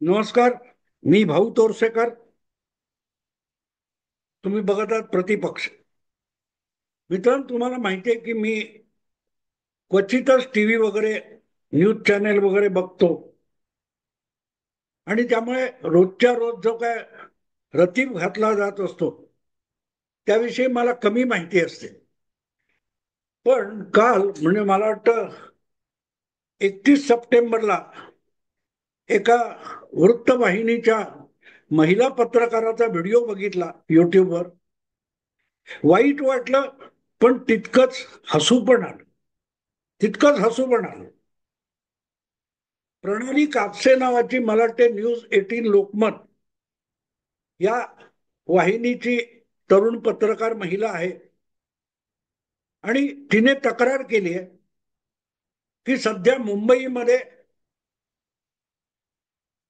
नमस्कार. मी भाऊ तोरसेकर. तुम्ही बघत आहात प्रतिपक्ष. मित्रांनो, तुम्हाला माहिती आहे की मी क्वचितच टीव्ही वगैरे न्यूज चॅनेल वगैरे बघतो आणि त्यामुळे रोजच्या रोज जो काय रतीब घातला जात असतो त्याविषयी मला कमी माहिती असते. पण काल म्हणजे मला वाटतं 31 सप्टेंबरला एका वृत्तवाहिनीच्या महिला पत्रकाराचा व्हिडिओ बघितला युट्यूबवर. वाईट वाटलं, पण तितकंच हसू पण आलं. प्रणाली कापसे नावाची मला वाटते न्यूज 18 लोकमत या वाहिनीची तरुण पत्रकार महिला आहे. आणि तिने तक्रार केली आहे की सध्या मुंबईमध्ये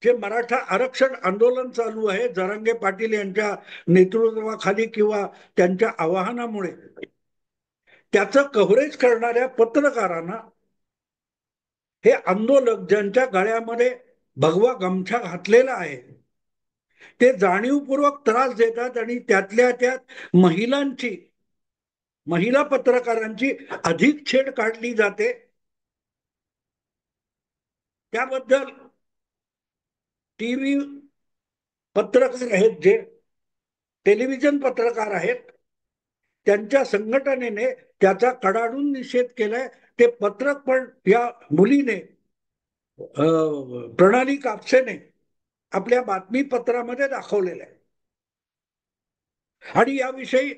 जे मराठा आरक्षण आंदोलन चालू आहे जरांगे पाटील यांच्या नेतृत्वाखाली किंवा त्यांच्या आवाहनामुळे, त्याचं कव्हरेज करणाऱ्या पत्रकारांना हे आंदोलक ज्यांच्या गळ्यामध्ये भगवा गमछा घातलेला आहे ते जाणीवपूर्वक त्रास देतात आणि त्यातल्या त्यात महिला पत्रकारांची अधिक छेड काढली जाते. त्याबद्दल टीव्ही पत्रकार आहेत, जे टेलिव्हिजन पत्रकार आहेत, त्यांच्या संघटनेने त्याचा कडाडून निषेध केलाय. ते पत्रक पण या मुलीने, प्रणाली कापसेने आपल्या बातमीपत्रामध्ये दाखवलेलं आहे. आणि याविषयी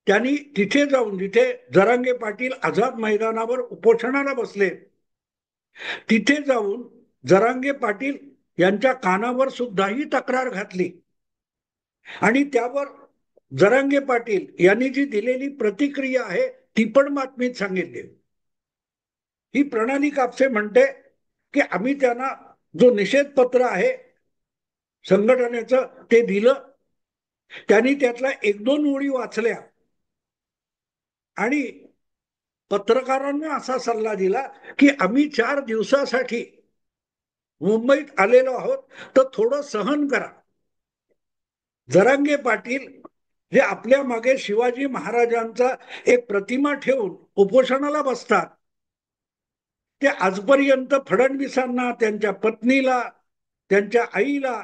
त्यांनी तिथे जाऊन, जिथे जरांगे पाटील आझाद मैदानावर उपोषणाला बसले, तिथे जाऊन जरांगे पाटील यांच्या कानावर सुद्धा ही तक्रार घातली. आणि त्यावर जरांगे पाटील यांनी जी दिलेली प्रतिक्रिया आहे ती पण बातमीत सांगितली. ही प्रणाली कापसे म्हणते की आम्ही त्यांना जो निषेध पत्र आहे संघटनेचं ते दिलं. त्यांनी त्यातला एक दोन ओळी वाचल्या आणि पत्रकारांना असा सल्ला दिला की आम्ही 4 दिवसासाठी मुंबईत आलेलो आहोत, तर थोडं सहन करा. जरांगे पाटील जे आपल्या मागे शिवाजी महाराजांचा एक प्रतिमा ठेवून उपोषणाला बसतात, ते आजपर्यंत फडणवीसांना, त्यांच्या पत्नीला, त्यांच्या आईला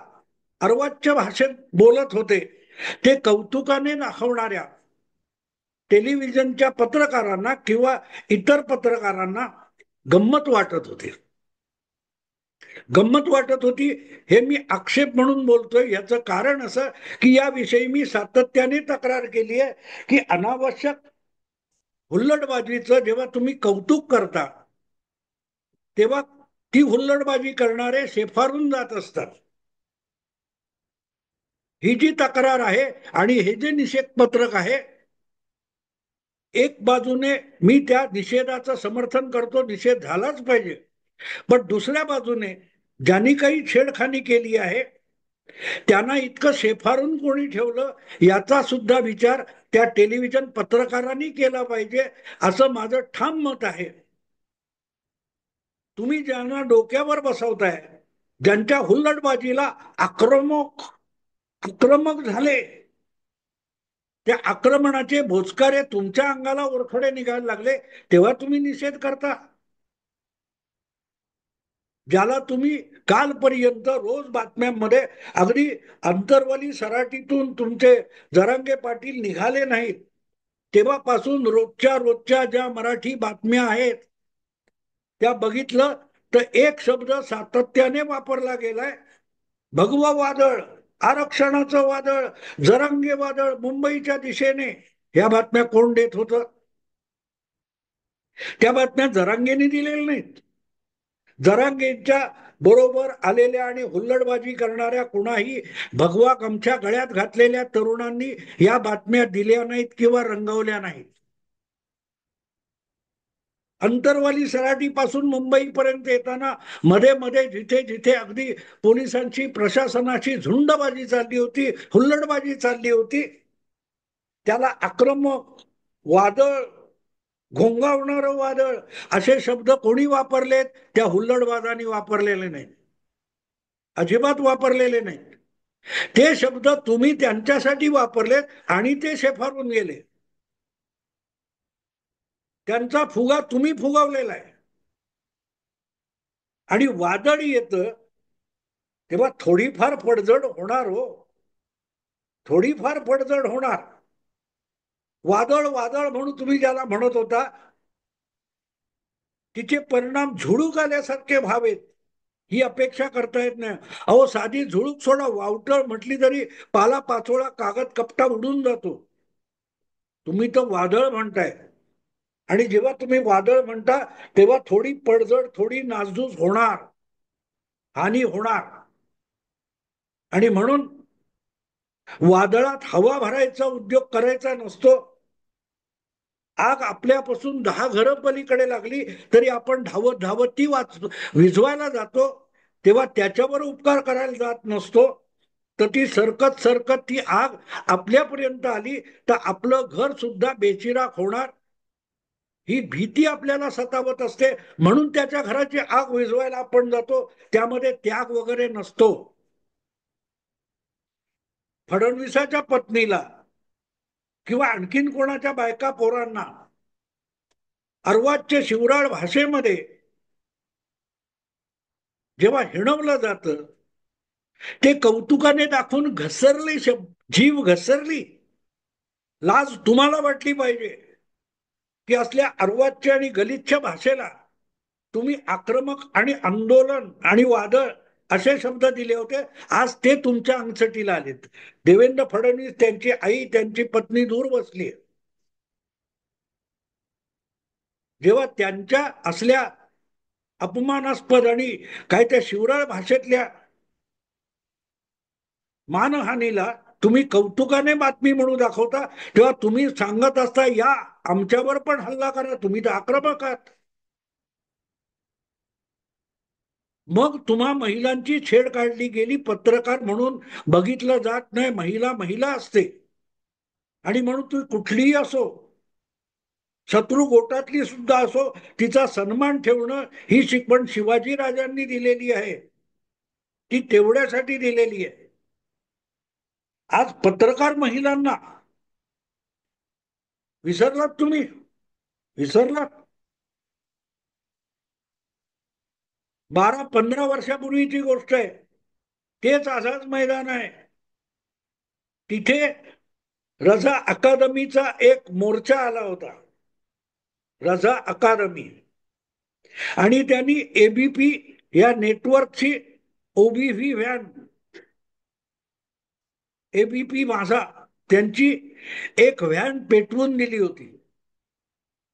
अर्वाच्य भाषेत बोलत होते. ते कौतुकाने दाखवणाऱ्या टेलिव्हिजनच्या पत्रकारांना किंवा इतर पत्रकारांना गंमत वाटत होती. गंमत वाटत होती हे मी आक्षेप म्हणून बोलतोय. याचं कारण असं की याविषयी मी सातत्याने तक्रार केली आहे की अनावश्यक हुल्लडबाजीचं जेव्हा तुम्ही कौतुक करता तेव्हा ती हुल्लडबाजी करणारे शेफारून जात असतात. ही जी तक्रार आहे आणि हे जे निषेध पत्रक आहे, एक बाजूने मी त्या निषेधाचं समर्थन करतो, निषेध झालाच पाहिजे. पण दुसऱ्या बाजूने ज्यांनी काही छेडखानी केली आहे त्यांना इतकं शेफारून कोणी ठेवलं याचा सुद्धा विचार त्या टेलिव्हिजन पत्रकारांनी केला पाहिजे, असं माझं ठाम मत आहे. तुम्ही ज्यांना डोक्यावर बसवताय, ज्यांच्या हुल्लडबाजीला आक्रमक आक्रमक झाले, त्या आक्रमणाचे भोचकारे तुमच्या अंगाला ओरखडे निघायला लागले, तेव्हा तुम्ही निषेध करता. ज्याला तुम्ही कालपर्यंत रोज बातम्यांमध्ये, अगदी अंतरवली सराटीतून तुमचे जरांगे पाटील निघाले नाहीत तेव्हापासून रोजच्या रोजच्या ज्या मराठी बातम्या आहेत त्या बघितलं तर एक शब्द सातत्याने वापरला गेलाय: भगवा वादळ, आरक्षणाचं वादळ, जरांगे वादळ मुंबईच्या दिशेने. या बातम्या कोण देत होतं? त्या बातम्या जरांगेने दिलेल्या नाहीत. जरांगेच्या बरोबर आलेल्या आणि हुल्लडबाजी करणाऱ्या कुणाही भगवा गमछा गळ्यात घातलेल्या तरुणांनी या बातम्या दिल्या नाहीत किंवा रंगवल्या नाहीत. अंतरवाली सराटी पासून मुंबईपर्यंत येताना मध्ये मध्ये जिथे जिथे अगदी पोलिसांची, प्रशासनाची झुंडबाजी चालली होती, हुल्लडबाजी चालली होती, त्याला आक्रमक वादळ, घोंगावणारं वादळ असे शब्द कोणी वापरलेत? त्या हुल्लडबाजांनी वापरलेले नाही. अजिबात वापरलेले नाहीत. ते शब्द तुम्ही त्यांच्यासाठी वापरलेत आणि ते शेफारून गेले. त्यांचा फुगा तुम्ही फुगवलेला आहे. आणि वादळ येतं तेव्हा थोडीफार पडझड होणार हो. थोडीफार पडझड होणार. वादळ वादळ म्हणून तुम्ही ज्याला म्हणत होता, तिचे परिणाम झुळूक आल्यासारखे व्हावेत ही अपेक्षा करता येत नाही. अहो, साधी झुळूक सोडा, वावटळ म्हटली तरी पाला पाचोळा कागद कपटा उडून जातो. तुम्ही तर वादळ म्हणताय. आणि जेव्हा तुम्ही वादळ म्हणता तेव्हा थोडी पडझड, थोडी नासधूस होणार, हानी होणार. आणि म्हणून वादळात हवा भरायचा उद्योग करायचा नसतो. आग आपल्यापासून 10 घरं पलीकडे लागली तरी आपण धावत धावत ती विझवायला जातो. तेव्हा त्याच्यावर उपकार करायला जात नसतो. तर ती सरकत सरकत ती आग आपल्यापर्यंत आली तर आपलं घर सुद्धा बेचिराख होणार, ही भीती आपल्याला सतावत असते. म्हणून त्याच्या घराची आग विझवायला आपण जातो. त्यामध्ये त्याग वगैरे नसतो. फडणवीसाच्या पत्नीला किंवा आणखीन कोणाच्या बायका पोरांना अर्वाच्य शिवराळ भाषेमध्ये जेव्हा हिणवलं जातं, ते कौतुकाने दाखवून घसरले शब्द, जीव घसरली. लाज तुम्हाला वाटली पाहिजे की असल्या अर्वाच्य आणि गलिच्छ भाषेला तुम्ही आक्रमक आणि आंदोलन आणि वादळ असे शब्द दिले होते. आज ते तुमच्या अंगसटीला आलेत. देवेंद्र फडणवीस, त्यांची आई, त्यांची पत्नी दूर बसली. जेव्हा त्यांच्या असल्या अपमानास्पद आणि काय त्या शिवराळ भाषेतल्या मानहानीला तुम्ही कौतुकाने बातमी म्हणून दाखवता, तेव्हा तुम्ही सांगत असता या आमच्यावर पण हल्ला करा, तुम्ही तर आक्रमक आहात. मग तुम्हा महिलांची छेड काढली गेली. पत्रकार म्हणून बघितलं जात नाही. महिला महिला असते. आणि म्हणून तुम्ही कुठलीही असो, शत्रू गोटातली सुद्धा असो, तिचा सन्मान ठेवणं ही शिकवण शिवाजी राजांनी दिलेली आहे. ती तेवढ्यासाठी दिलेली आहे. आज पत्रकार महिलांना विसरलात तुम्ही? विसरलात? 12-15 वर्षापूर्वीची गोष्ट आहे. तेच आझाद मैदान आहे. तिथे रझा अकादमीचा एक मोर्चा आला होता. रझा अकादमी. आणि त्यांनी एबीपी या नेटवर्कची ओबीव्ही व्हॅन, एबीपी माझा, त्यांची एक व्हॅन पेटवून दिली होती.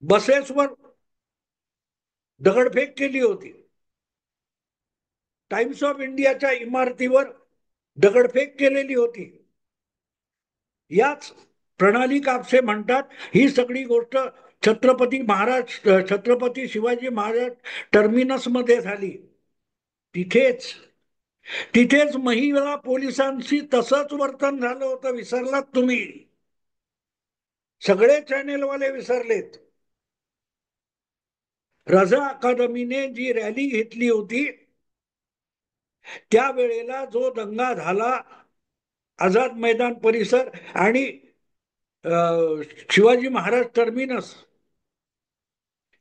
बसेसवर दगडफेक केली होती. टाइम्स ऑफ इंडियाच्या इमारतीवर दगडफेक केलेली होती. याच प्रणाली कापसे म्हणतात ही सगळी गोष्ट छत्रपती शिवाजी महाराज टर्मिनस मध्ये झाली. तिथेच तिथेच महिला पोलिसांशी तसंच वर्तन झालं होतं. विसरलात तुम्ही? सगळे चॅनेलवाले विसरलेत. रझा अकादमीने जी रॅली घेतली होती त्यावेळेला जो दंगा झाला आझाद मैदान परिसर आणि शिवाजी महाराज टर्मिनस,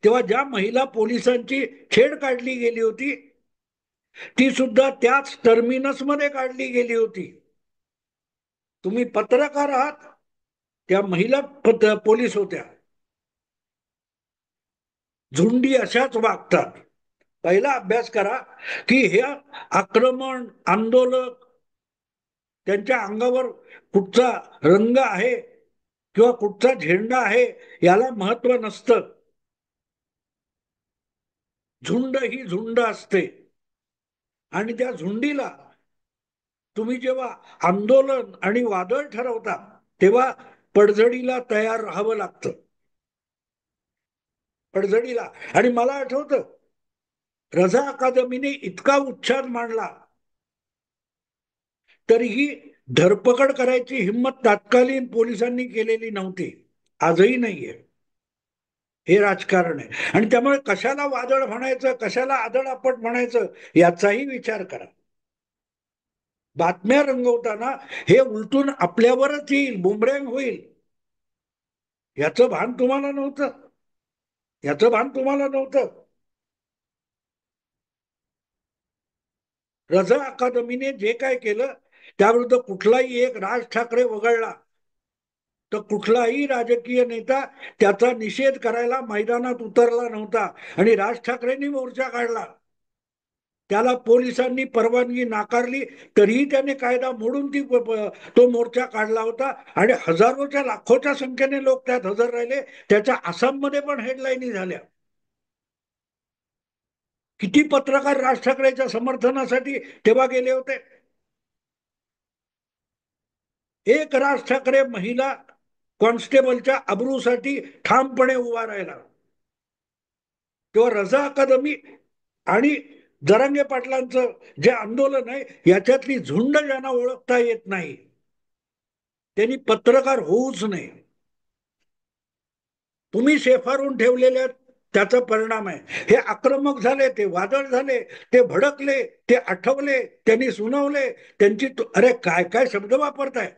तेव्हा ज्या महिला पोलिसांची छेड काढली गेली होती ती सुद्धा त्याच टर्मिनस मध्ये काढली गेली होती. तुम्ही पत्रकार आहात, त्या महिला पोलीस होत्या. झुंडी अशाच वागतात. पहिला अभ्यास करा की हे आक्रमण, आंदोलक, त्यांच्या अंगावर कुठचा रंग आहे किंवा कुठचा झेंडा आहे याला महत्व नसतं. झुंड ही झुंड असते. आणि त्या झुंडीला तुम्ही जेव्हा आंदोलन आणि वादळ ठरवता तेव्हा पडझडीला तयार राहावं लागतं. पडझडीला. आणि मला आठवतं रझा अकादमीने इतका उच्छाद मांडला तरीही धरपकड करायची हिंमत तात्कालीन पोलिसांनी केलेली नव्हती. आजही नाहीये. हे राजकारण आहे. आणि त्यामुळे कशाला वादळ म्हणायचं, कशाला आदळ आपट म्हणायचं याचाही विचार करा. बातम्या रंगवताना हे उलटून आपल्यावरच येईल, बुमरँग होईल. याचं भान तुम्हाला नव्हतं. याचं भान तुम्हाला नव्हतं. रझा अकादमीने जे काय केलं त्याविरुद्ध कुठलाही एक राज ठाकरे वगळला तर कुठलाही राजकीय नेता त्याचा निषेध करायला मैदानात उतरला नव्हता. आणि राज ठाकरेंनी मोर्चा काढला, त्याला पोलिसांनी परवानगी नाकारली, तरीही त्याने कायदा मोडून तो मोर्चा काढला होता. आणि हजारोच्या लाखोच्या संख्येने लोक त्यात हजर राहिले. त्याच्या आसाममध्ये पण हेडलाईनी झाल्या. किती पत्रकार राज ठाकरेच्या समर्थनासाठी तेव्हा गेले होते. एक राज ठाकरे महिला कॉन्स्टेबलच्या अब्रूसाठी ठामपणे उभा राहिला. तेव्हा रझा अकादमी आणि जरांगे पाटलांचं जे आंदोलन आहे याच्यातली झुंड ज्यांना ओळखता येत नाही त्यांनी पत्रकार होऊच नये. तुम्ही शेफारून ठेवलेले त्याचा परिणाम आहे. हे आक्रमक झाले, ते वादळ झाले, ते भडकले, ते आठवले, त्यांनी सुनावले, त्यांची अरे काय काय शब्द वापरताय.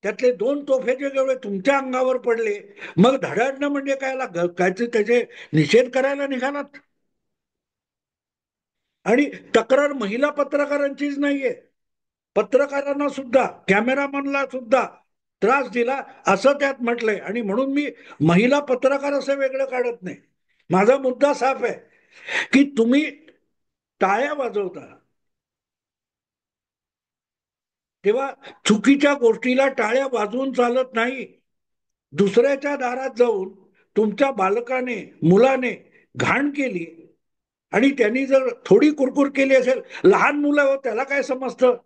त्यातले दोन तोफेचे जेवढे तुमच्या अंगावर पडले, मग धडाडणं म्हणजे काय त्याचे निषेध करायला निघालात. आणि तक्रार महिला पत्रकारांचीच नाहीये, पत्रकारांना सुद्धा, कॅमेरामनला सुद्धा त्रास दिला असं त्यात म्हटलंय. आणि म्हणून मी महिला पत्रकार असं वेगळं काढत नाही. माझा मुद्दा साफ आहे की तुम्ही टाळ्या वाजवता तेव्हा चुकीच्या गोष्टीला टाळ्या वाजवून चालत नाही. दुसऱ्याच्या दारात जाऊन तुमच्या बालकाने, मुलाने घाण केली आणि त्यांनी जर थोडी कुरकुर केली असेल, लहान मुलं हो त्याला काय समजतं,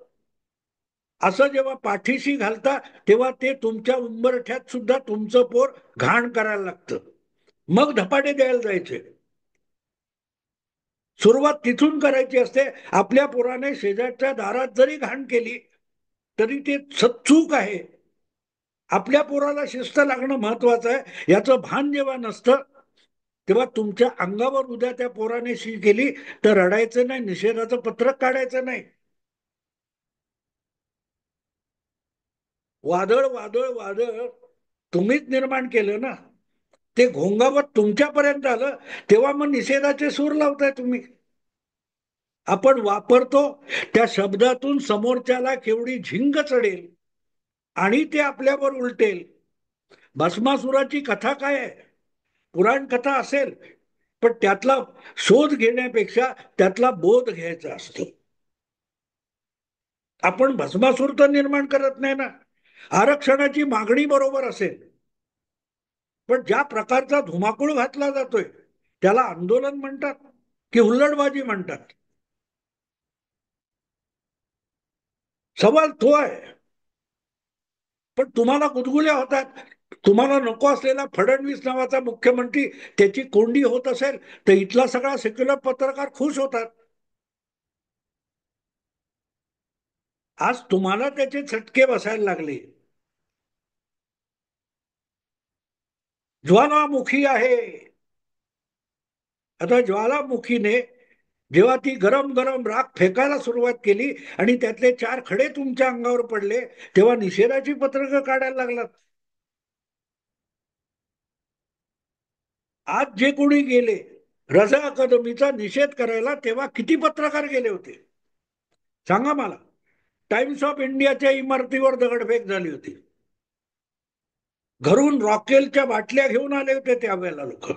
असं जेव्हा पाठीशी घालता तेव्हा ते तुमच्या उंबरठ्यात सुद्धा तुमचं पोर घाण करायला लागतं. मग धपाटे द्यायला जायचे. सुरुवात तिथून करायची असते. आपल्या पोराने शेजारच्या दारात जरी घाण केली तरी ते चूक आहे. आपल्या पोराला शिस्त लागणं महत्वाचं आहे. याचं भान जेव्हा नसतं तेव्हा तुमच्या अंगावर उद्या त्या पोराने शी केली तर रडायचं नाही, निषेधाचं पत्रक काढायचं नाही. वादळ वादळ वादळ तुम्हीच निर्माण केलं ना. ते घोंगावत तुमच्यापर्यंत आलं तेव्हा मग निषेधाचे सूर लावताय तुम्ही. आपण वापरतो त्या शब्दातून समोरच्याला केवढी झिंग चढेल आणि ते आपल्यावर उलटेल. भस्मासुराची कथा काय आहे, पुराण कथा असेल, पण त्यातला शोध घेण्यापेक्षा त्यातला बोध घ्यायचा असतो. आपण भस्मासूर तर निर्माण करत नाही ना. आरक्षणाची मागणी बरोबर असेल, पण ज्या प्रकारचा धुमाकूळ घातला जातोय त्याला आंदोलन म्हणतात की हुल्लडबाजी म्हणतात. सवाल तो आहे. पण तुम्हाला गुदगुल्या होतात. तुम्हाला नको असलेला फडणवीस नावाचा मुख्यमंत्री त्याची कोंडी होत असेल तर इथला सगळा सेक्युलर पत्रकार खुश होतात. आज तुम्हाला त्याचे चटके बसायला लागले. ज्वालामुखी आहे. आता ज्वालामुखीने जेव्हा ती गरम गरम राख फेकायला सुरुवात केली आणि त्यातले चार खडे तुमच्या अंगावर पडले तेव्हा निषेधाची पत्रकं काढायला लागलात. आज जे कोणी गेले रझा अकादमीचा निषेध करायला तेव्हा किती पत्रकार गेले होते सांगा मला. टाइम्स ऑफ इंडियाच्या इमारतीवर दगडफेक झाली होती. घरून रॉकेलच्या बाटल्या घेऊन आले होते त्यावेळेला लोक.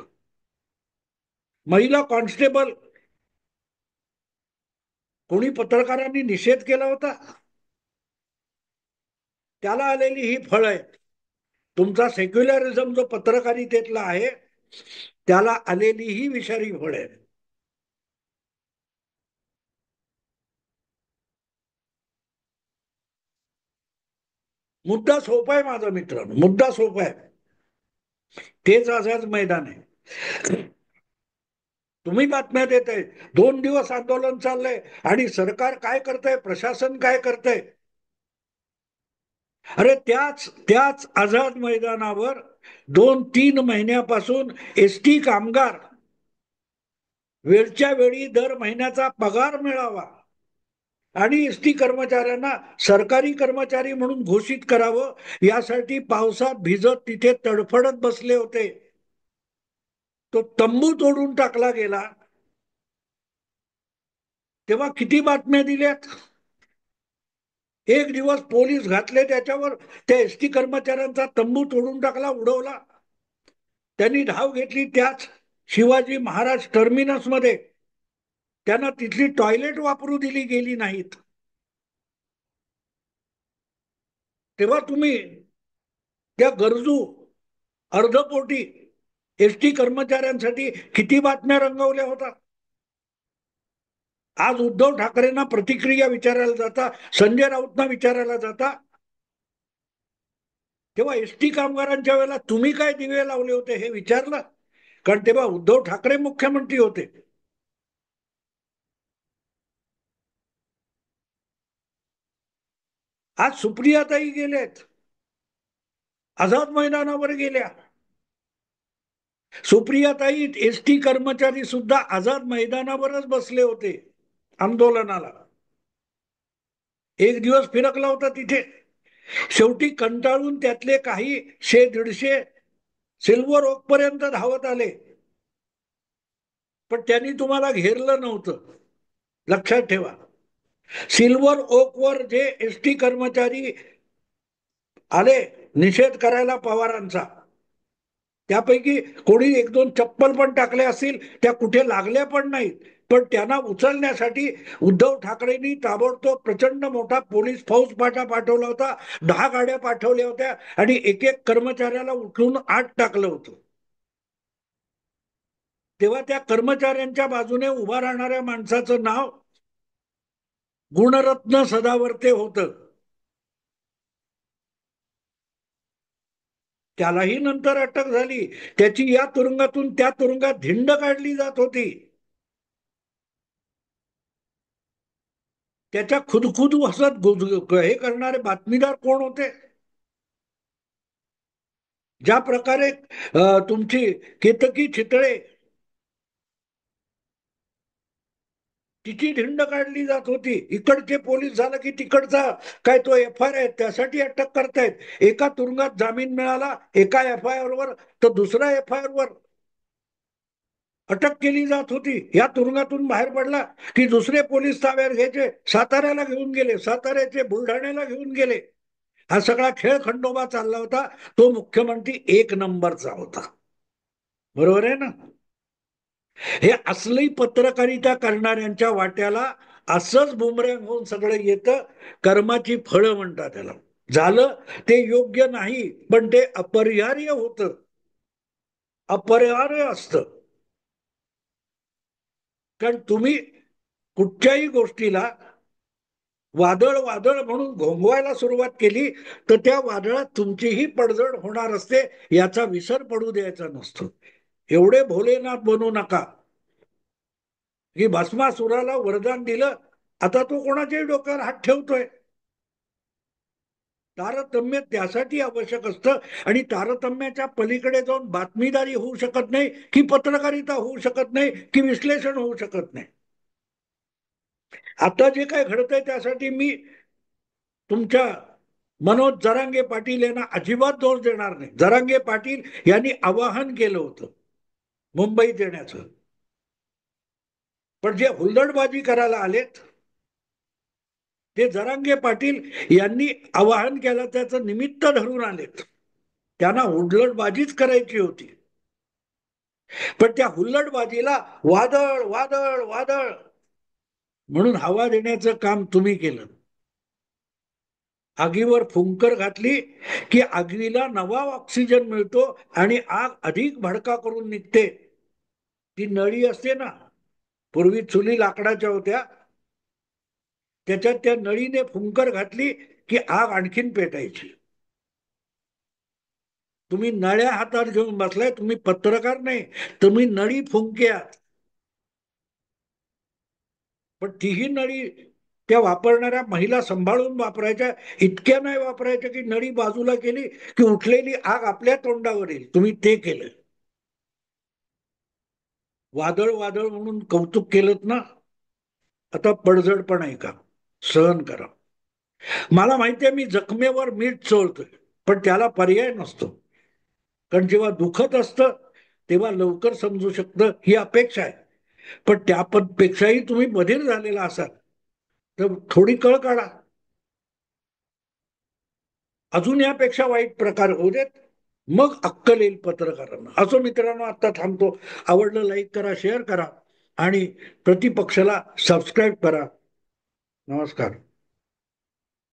महिला कॉन्स्टेबल, कोणी पत्रकारांनी निषेध केला होता. त्याला आलेली ही फळ आहे. तुमचा सेक्युलरिझम जो पत्रकारितेतला आहे त्याला आलेली ही विषारी फळ आहे. मुद्दा सोपा आहे माझा मित्र, मुद्दा सोपा आहे. तेच आझाद मैदान आहे. तुम्ही बातम्या देताय 2 दिवस आंदोलन चाललंय आणि सरकार काय करतंय, प्रशासन काय करतंय. अरे त्याच त्याच आझाद मैदानावर 2-3 महिन्यापासून एसटी कामगार वेळच्या वेळी दर महिन्याचा पगार मिळावा आणि एसटी कर्मचाऱ्यांना सरकारी कर्मचारी म्हणून घोषित करावं यासाठी पावसात भिजत तिथे तडफडत बसले होते. तो तंबू तोडून टाकला गेला. तेव्हा किती बातम्या दिल्यात. एक दिवस पोलीस घातले त्याच्यावर, त्या एसटी कर्मचाऱ्यांचा तंबू तोडून टाकला, उडवला. त्यांनी धाव घेतली त्याच शिवाजी महाराज टर्मिनस मध्ये. त्यांना तिथली टॉयलेट वापरू दिली गेली नाहीत. तेव्हा तुम्ही त्या गरजू अर्धपोटी एसटी कर्मचाऱ्यांसाठी किती बातम्या रंगवल्या होत्या. आज उद्धव ठाकरेंना प्रतिक्रिया विचारायला जाता, संजय राऊतना विचारायला जाता, तेव्हा एसटी कामगारांच्या वेळेला तुम्ही काय दिवे लावले होते हे विचारलं. कारण तेव्हा उद्धव ठाकरे मुख्यमंत्री होते. आज सुप्रियाताई गेलेत, आझाद मैदानावर गेल्या. सुप्रियाताई एसटी कर्मचारी सुद्धा आझाद मैदानावरच बसले होते आंदोलनाला. एक दिवस फिरकला होता तिथे. शेवटी कंटाळून त्यातले काही 100-150 सिल्वर ओक पर्यंत धावत आले. पण त्यांनी तुम्हाला घेरलं नव्हतं, लक्षात ठेवा. सिल्वर ओक वर जे एसटी कर्मचारी आले निषेध करायला पवारांचा, त्यापैकी कोणी 1-2 चप्पल पण टाकले असतील, त्या कुठे लागल्या पण नाहीत. पण त्यांना उचलण्यासाठी उद्धव ठाकरेंनी ताबडतोब प्रचंड मोठा पोलीस फौजफाटा पाठवला होता. 10 गाड्या पाठवल्या होत्या आणि एक एक कर्मचाऱ्याला उठवून आत टाकलं होतं. तेव्हा त्या कर्मचाऱ्यांच्या बाजूने उभा राहणाऱ्या माणसाचं नाव गुणरत्न सदावर्ते होतं. त्यालाही नंतर अटक झाली. त्याची या तुरुंगातून त्या तुरुंगात धिंड काढली जात होती. त्याच्या खुदखुद हसत हे करणारे बातमीदार कोण होते. ज्या प्रकारे तुमची केतकी चितळे, तिची धिंड काढली जात होती. इकडचे पोलीस झालं की तिकडचा काय तो एफ आय आर आहे त्यासाठी अटक करतायत. एका तुरुंगात जामीन मिळाला एका एफ आय आर वर, तर दुसऱ्या एफ आय आर वर अटक केली जात होती. या तुरुंगातून बाहेर पडला की दुसरे पोलीस ताब्यात घ्यायचे, साताऱ्याला घेऊन गेले, साताऱ्याचे बुलढाण्याला घेऊन गेले. हा सगळा खेळ खंडोबा चालला होता. तो मुख्यमंत्री एक नंबरचा होता. बरोबर आहे ना. हे असली पत्रकारिता करणाऱ्यांच्या वाट्याला असंच बुमरँग होऊन सगळं येतं. कर्माची फळं म्हणतात त्याला. झालं ते योग्य नाही, पण ते अपरिहार्य होतं, अपरिहार्य असतं. कारण तुम्ही कुठच्याही गोष्टीला वादळ वादळ म्हणून घोंगवायला सुरुवात केली तर त्या वादळात तुमचीही पडझड होणार असते, याचा विसर पडू द्यायचा नसतो. एवढे भोलेनाथ बनू नका की भस्मासुराला वरदान दिलं, आता तो कोणाच्याही डोक्यावर हात ठेवतोय. तारतम्य त्यासाठी आवश्यक असतं. आणि तारतम्याच्या पलीकडे जाऊन बातमीदारी होऊ शकत नाही, की पत्रकारिता होऊ शकत नाही, की विश्लेषण होऊ शकत नाही. आता जे काय घडतंय त्यासाठी मी तुमच्या मनोज जरांगे पाटील यांना अजिबात दोष देणार नाही. जरांगे पाटील यांनी आवाहन केलं होतं मुंबईत येण्याचं. पण जे हुल्लडबाजी करायला आलेत ते जरांगे पाटील यांनी आवाहन केलं, त्याचं निमित्त धरून आलेत. त्यांना हुल्लडबाजीच करायची होती. पण त्या हुल्लडबाजीला वादळ वादळ वादळ म्हणून हवा देण्याचं काम तुम्ही केलं. आगीवर फुंकर घातली की आगीला नवा ऑक्सिजन मिळतो आणि आग अधिक भडका करून निघते. ती नळी असते ना, पूर्वी चुली लाकडाच्या होत्या, त्याच्यात त्या नळीने फुंकर घातली की आग आणखीन पेटायची. तुम्ही नळ्या हातात घेऊन बसलाय, तुम्ही पत्रकार नाही, तुम्ही नळी फुंक्या. पण तीही नळी त्या वापरणाऱ्या महिला सांभाळून वापरायच्या. इतक्या नाही वापरायच्या की नळी बाजूला केली की उठलेली आग आपल्या तोंडावर येईल. तुम्ही ते केलं. वादळ वादळ म्हणून कौतुक केलं ना, आता पडझड पण आहे का. सहन करा. मला माहितीये मी जखमेवर मीठ चोळतोय, पण त्याला पर्याय नसतो. कारण जेव्हा दुखत असतं तेव्हा लवकर समजू शकतं ही अपेक्षा आहे. पण त्यापेक्षाही तुम्ही बधीर झालेला असाल तर थोडी कळ काढा. अजून यापेक्षा वाईट प्रकार होऊ देत, मग अक्कल येईल पत्रकारांना. असो मित्रांनो, आता थांबतो. आवडलं लाईक करा, शेअर करा आणि प्रतिपक्षाला सबस्क्राईब करा. नमस्कार.